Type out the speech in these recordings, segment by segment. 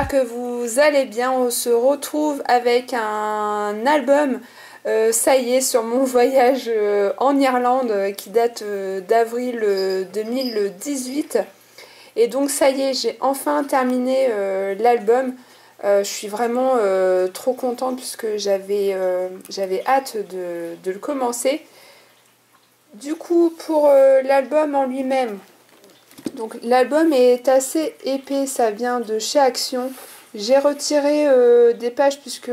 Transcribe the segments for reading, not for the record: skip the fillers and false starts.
j'espère que vous allez bien. On se retrouve avec un album, ça y est, sur mon voyage en Irlande qui date d'avril 2018. Et donc ça y est, j'ai enfin terminé l'album. Je suis vraiment trop contente puisque j'avais hâte de le commencer. Du coup, pour l'album en lui-même, donc l'album est assez épais, ça vient de chez Action. J'ai retiré des pages puisque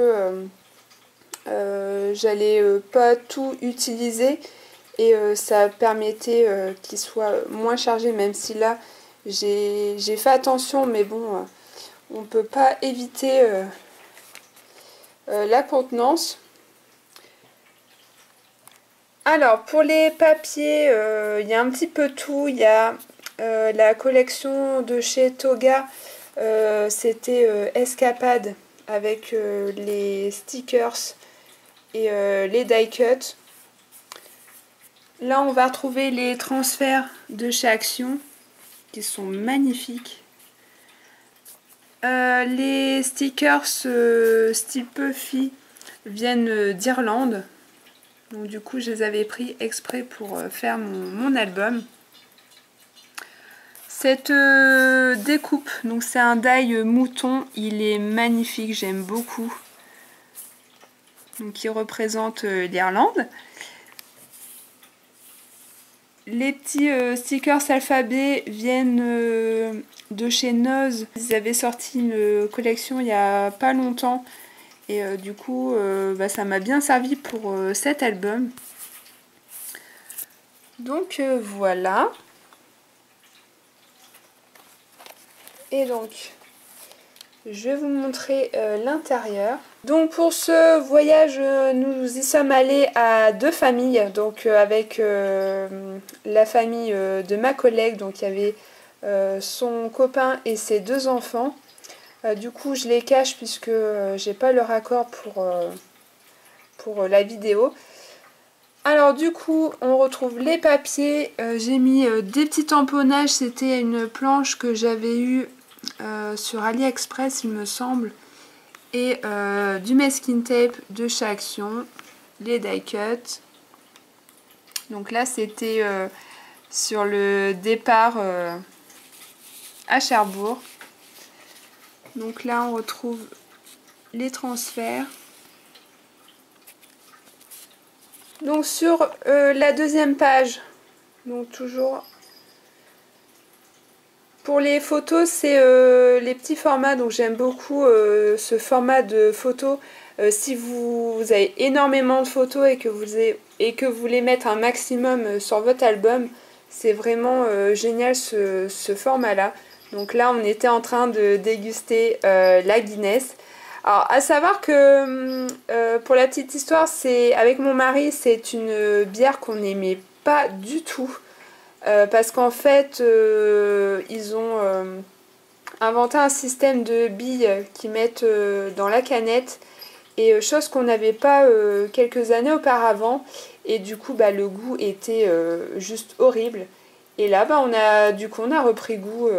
j'allais pas tout utiliser et ça permettait qu'il soit moins chargé, même si là j'ai fait attention, mais bon, on peut pas éviter la contenance. Alors pour les papiers, il y a un petit peu tout. Il y a la collection de chez Toga, c'était Escapade avec les stickers et les die cuts. Là on va retrouver les transferts de chez Action qui sont magnifiques. Les stickers style Puffy viennent d'Irlande. Donc du coup je les avais pris exprès pour faire mon album. Cette découpe, donc c'est un die mouton, il est magnifique, j'aime beaucoup. Donc il représente l'Irlande. Les petits stickers alphabet viennent de chez Noz. Ils avaient sorti une collection il n'y a pas longtemps. Et du coup, ça m'a bien servi pour cet album. Donc voilà. Et donc, je vais vous montrer l'intérieur. Donc pour ce voyage, nous y sommes allés à deux familles. Donc avec la famille de ma collègue. Donc il y avait son copain et ses deux enfants. Du coup, je les cache puisque j'ai pas leur accord pour la vidéo. Alors du coup, on retrouve les papiers. J'ai mis des petits tamponnages. C'était une planche que j'avais eue sur AliExpress, il me semble. Et du masking tape de chez Action. Les die cuts. Donc là, c'était sur le départ à Cherbourg. Donc là, on retrouve les transferts. Donc sur la deuxième page, donc toujours pour les photos, c'est les petits formats. Donc j'aime beaucoup ce format de photos. Si vous avez énormément de photos et que vous voulez mettre un maximum sur votre album, c'est vraiment génial ce format-là. Donc là, on était en train de déguster la Guinness. Alors, à savoir que pour la petite histoire, avec mon mari, c'est une bière qu'on n'aimait pas du tout. Parce qu'en fait, ils ont inventé un système de billes qu'ils mettent dans la canette. Et chose qu'on n'avait pas quelques années auparavant. Et du coup, le goût était juste horrible. Et là, on a repris goût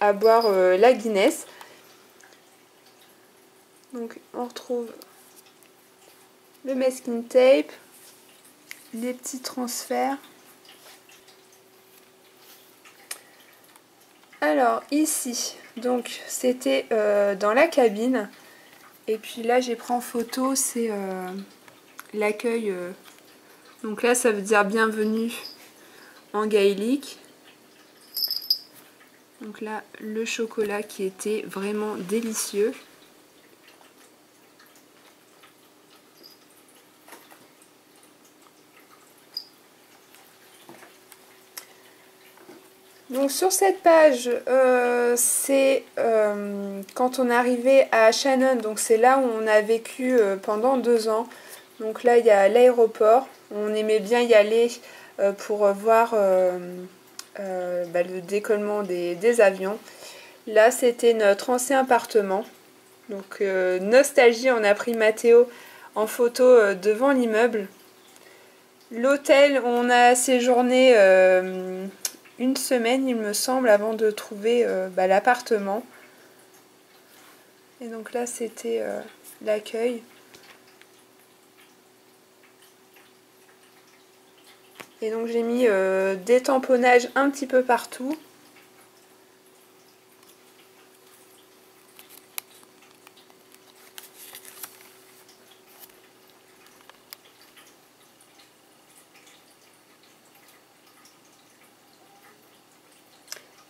à boire la Guinness. Donc on retrouve le masking tape, les petits transferts. Alors ici, donc c'était dans la cabine. Et puis là j'ai pris en photo, c'est l'accueil. Donc là ça veut dire bienvenue en gaélique. Donc là le chocolat qui était vraiment délicieux. Donc sur cette page, c'est quand on est arrivé à Shannon, donc c'est là où on a vécu pendant 2 ans. Donc là il y a l'aéroport, on aimait bien y aller pour voir le décollement des avions. Là c'était notre ancien appartement, donc nostalgie, on a pris Mathéo en photo devant l'immeuble. L'hôtel, on a séjourné 1 semaine il me semble avant de trouver l'appartement. Et donc là c'était l'accueil. Et donc j'ai mis des tamponnages un petit peu partout.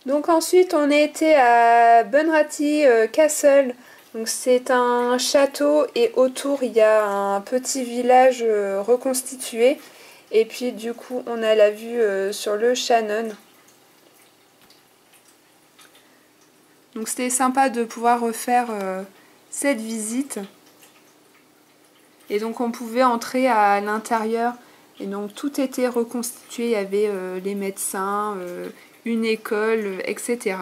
Donc ensuite on a été à Bunratty Castle. Donc c'est un château et autour il y a un petit village reconstitué. Et puis du coup on a la vue sur le Shannon. Donc c'était sympa de pouvoir refaire cette visite. Et donc on pouvait entrer à l'intérieur. Et donc tout était reconstitué. Il y avait les médecins, une école, etc.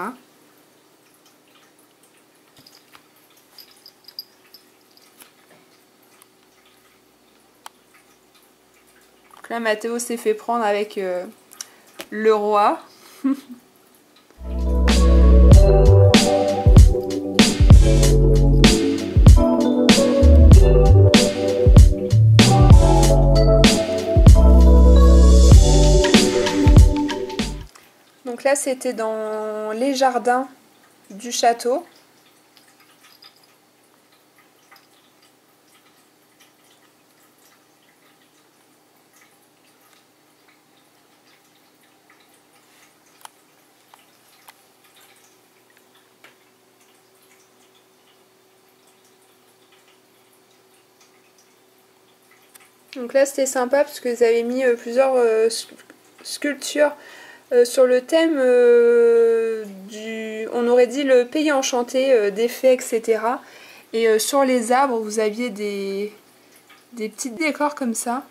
Donc là Mathéo s'est fait prendre avec le roi. Donc là c'était dans les jardins du château. Donc là c'était sympa parce que vous avez mis plusieurs sculptures sur le thème du, on aurait dit le pays enchanté, des fées, etc. Et sur les arbres vous aviez des petits décors comme ça.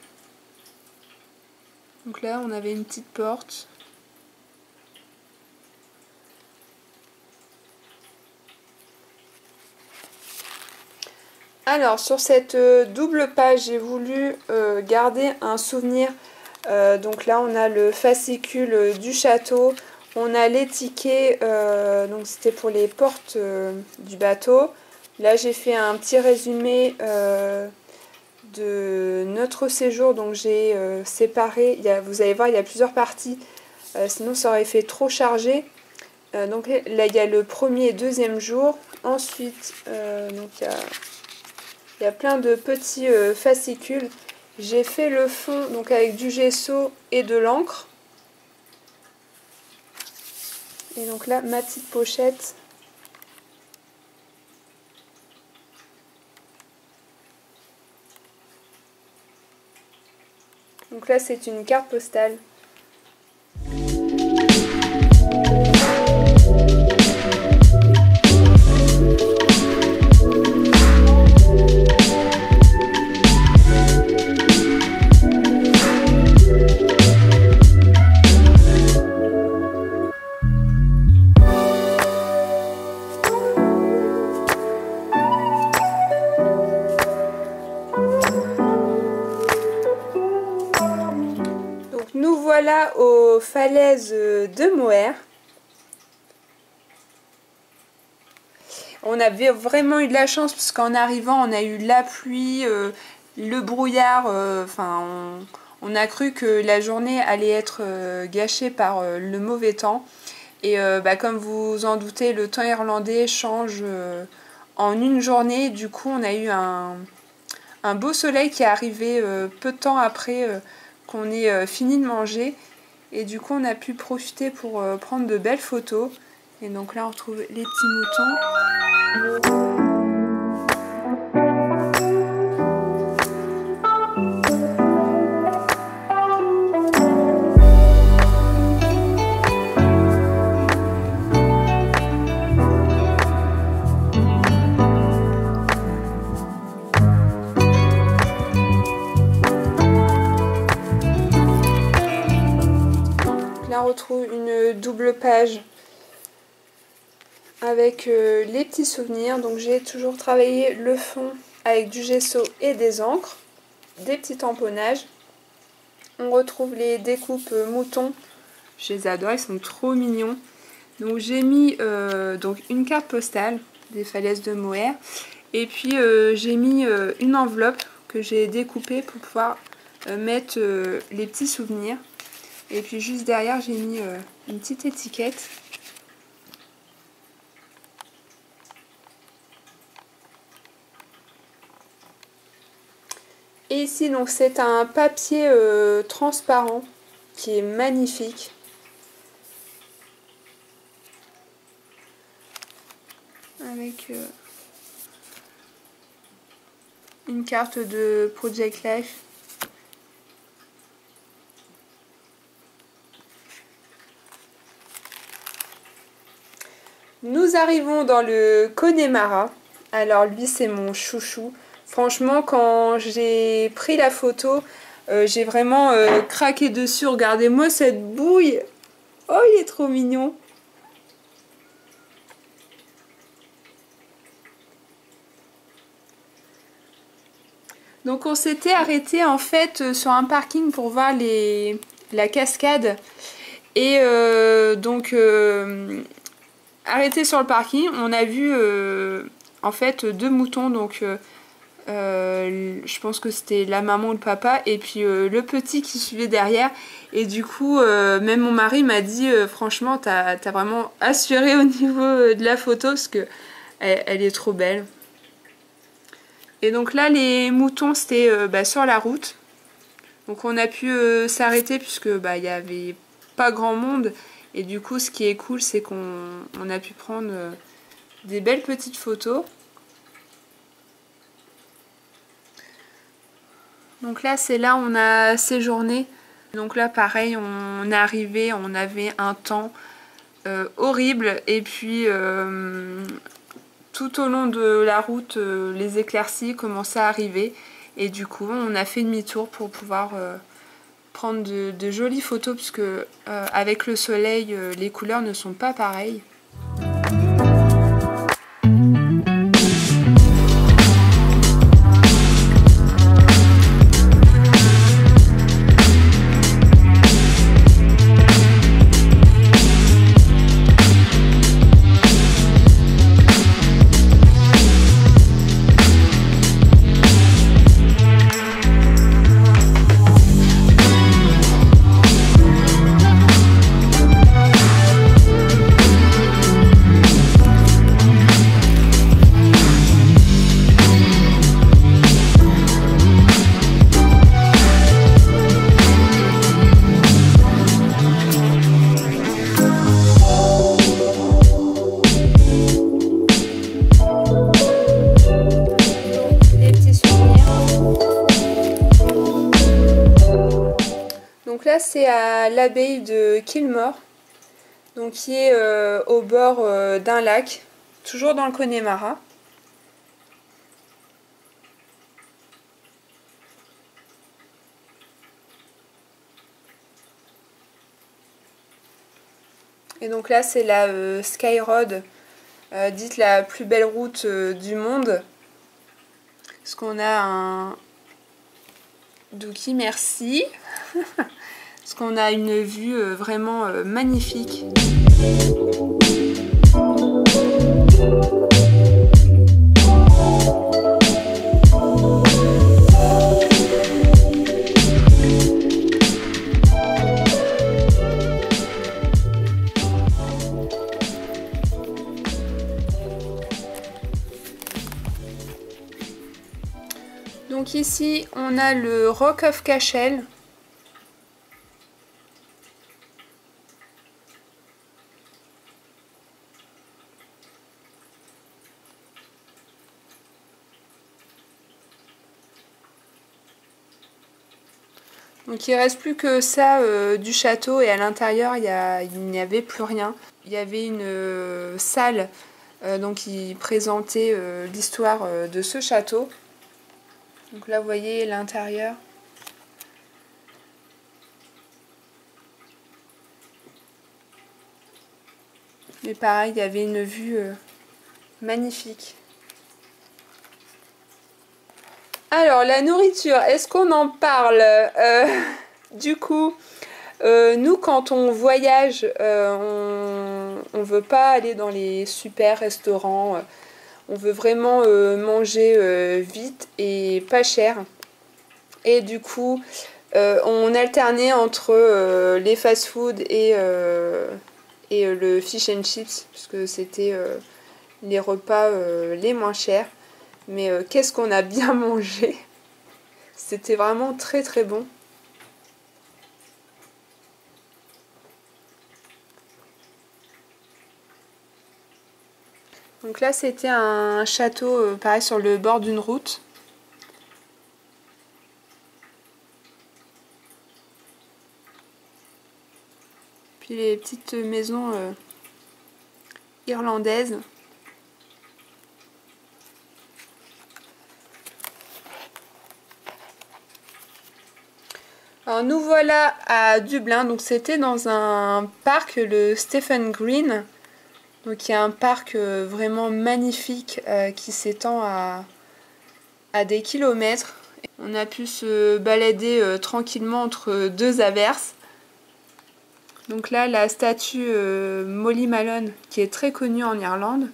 Donc là on avait une petite porte. Alors sur cette double page j'ai voulu garder un souvenir. Donc là on a le fascicule du château, on a les tickets, donc c'était pour les portes du bateau. Là j'ai fait un petit résumé de notre séjour, donc j'ai séparé, vous allez voir il y a plusieurs parties, sinon ça aurait fait trop chargé. Donc là il y a le premier et deuxième jour, ensuite donc il y a plein de petits fascicules. J'ai fait le fond donc avec du gesso et de l'encre. Et donc là, ma petite pochette. Donc là, c'est une carte postale. Nous voilà aux falaises de Moher. On avait vraiment eu de la chance parce qu'en arrivant on a eu la pluie, le brouillard, on a cru que la journée allait être gâchée par le mauvais temps. Et comme vous en doutez, le temps irlandais change en une journée. Du coup on a eu un beau soleil qui est arrivé peu de temps après qu'on ait fini de manger. Et du coup on a pu profiter pour prendre de belles photos. Et donc là on retrouve les petits moutons. Là on retrouve une double page avec les petits souvenirs. Donc j'ai toujours travaillé le fond avec du gesso et des encres, des petits tamponnages. On retrouve les découpes moutons, je les adore, ils sont trop mignons. Donc j'ai mis donc une carte postale, des falaises de Moher. Et puis j'ai mis une enveloppe que j'ai découpée pour pouvoir mettre les petits souvenirs. Et puis juste derrière j'ai mis une petite étiquette. Et ici donc c'est un papier transparent qui est magnifique. Avec une carte de Project Life. Nous arrivons dans le Connemara. Alors lui c'est mon chouchou. Franchement quand j'ai pris la photo, j'ai vraiment craqué dessus. Regardez-moi cette bouille. Oh il est trop mignon. Donc on s'était arrêté en fait sur un parking pour voir la cascade. Et arrêté sur le parking, on a vu en fait 2 moutons. Donc je pense que c'était la maman ou le papa. Et puis le petit qui suivait derrière. Et du coup même mon mari m'a dit franchement t'as vraiment assuré au niveau de la photo parce que elle est trop belle. Et donc là les moutons c'était sur la route. Donc on a pu s'arrêter puisque il y avait pas grand monde. Et du coup ce qui est cool c'est qu'on a pu prendre des belles petites photos. Donc là c'est là où on a séjourné. Donc là pareil on est arrivé, on avait un temps horrible. Et puis tout au long de la route, les éclaircies commençaient à arriver. Et du coup, on a fait demi-tour pour pouvoir prendre de jolies photos. Puisque avec le soleil, les couleurs ne sont pas pareilles. Donc là c'est à l'abbaye de Kilmore, donc qui est au bord d'un lac, toujours dans le Connemara. Et donc là c'est la Sky Road, dite la plus belle route du monde. Parce qu'on a un Douki, merci. Parce qu'on a une vue vraiment magnifique. Donc ici on a le Rock of Cashel. Donc il ne reste plus que ça du château, et à l'intérieur il n'y avait plus rien. Il y avait une salle donc qui présentait l'histoire de ce château. Donc là vous voyez l'intérieur. Mais pareil, il y avait une vue magnifique. Alors la nourriture, est-ce qu'on en parle? Du coup, nous quand on voyage, on veut pas aller dans les super restaurants. on veut vraiment manger vite et pas cher. Et du coup, on alternait entre les fast-food et le fish and chips, puisque c'était les repas les moins chers. Mais qu'est-ce qu'on a bien mangé! C'était vraiment très très bon. Donc là, c'était un château, pareil, sur le bord d'une route. Puis les petites maisons irlandaises. Alors nous voilà à Dublin, donc c'était dans un parc, le Stephen Green. Donc il y a un parc vraiment magnifique qui s'étend à des kilomètres. On a pu se balader tranquillement entre deux averses. Donc là, la statue Molly Malone, qui est très connue en Irlande.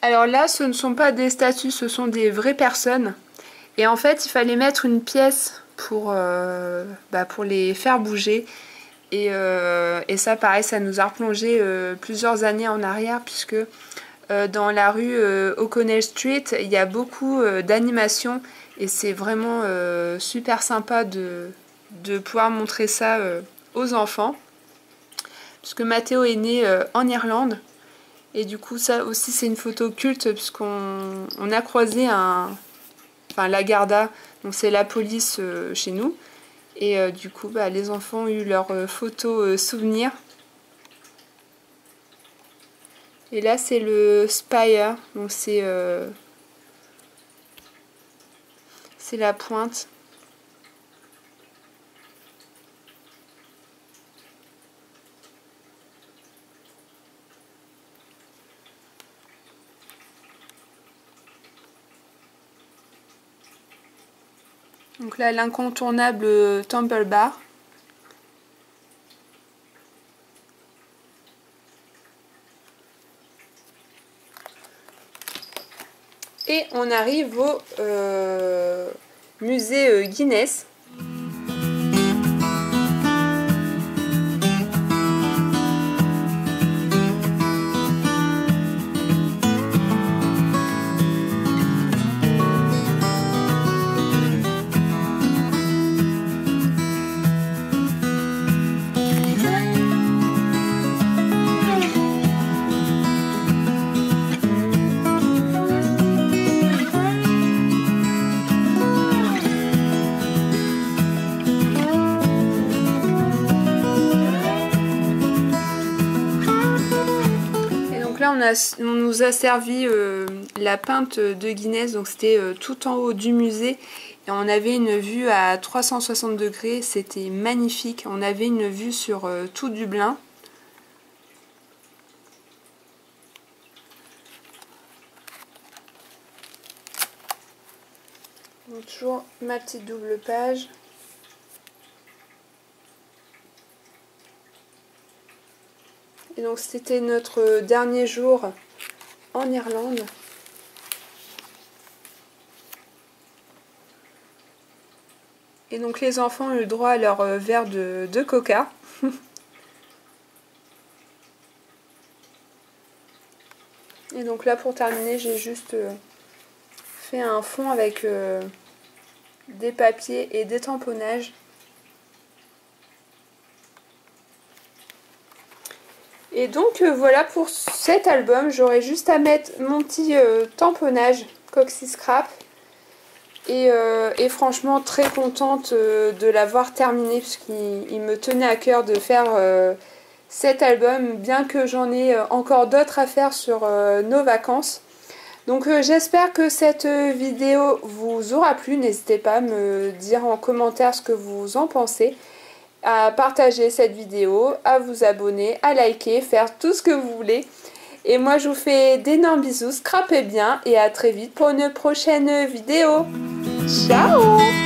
Alors là, ce ne sont pas des statues, ce sont des vraies personnes. Et en fait, il fallait mettre une pièce pour les faire bouger. Et ça, pareil, ça nous a replongé plusieurs années en arrière, puisque dans la rue O'Connell Street, il y a beaucoup d'animations. Et c'est vraiment super sympa de pouvoir montrer ça aux enfants. Puisque Mathéo est né en Irlande. Et du coup, ça aussi, c'est une photo culte, puisqu'on a croisé la Garda, donc c'est la police chez nous. Et du coup, les enfants ont eu leur photo souvenir. Et là, c'est le spire, donc c'est la pointe. Donc là, l'incontournable Temple Bar. Et on arrive au musée Guinness. On nous a servi la pinte de Guinness, donc c'était tout en haut du musée et on avait une vue à 360 degrés, c'était magnifique, on avait une vue sur tout Dublin. Donc toujours ma petite double page. Et donc c'était notre dernier jour en Irlande. Et donc les enfants ont eu droit à leur verre de coca. Et donc là pour terminer, j'ai juste fait un fond avec des papiers et des tamponnages. Et donc voilà pour cet album, j'aurais juste à mettre mon petit tamponnage Coxy Scrap. Et franchement très contente de l'avoir terminé, puisqu'il me tenait à cœur de faire cet album, bien que j'en ai encore d'autres à faire sur nos vacances. Donc j'espère que cette vidéo vous aura plu. N'hésitez pas à me dire en commentaire ce que vous en pensez, à partager cette vidéo, à vous abonner, à liker, faire tout ce que vous voulez. Et moi je vous fais d'énormes bisous, scrapez bien et à très vite pour une prochaine vidéo. Ciao!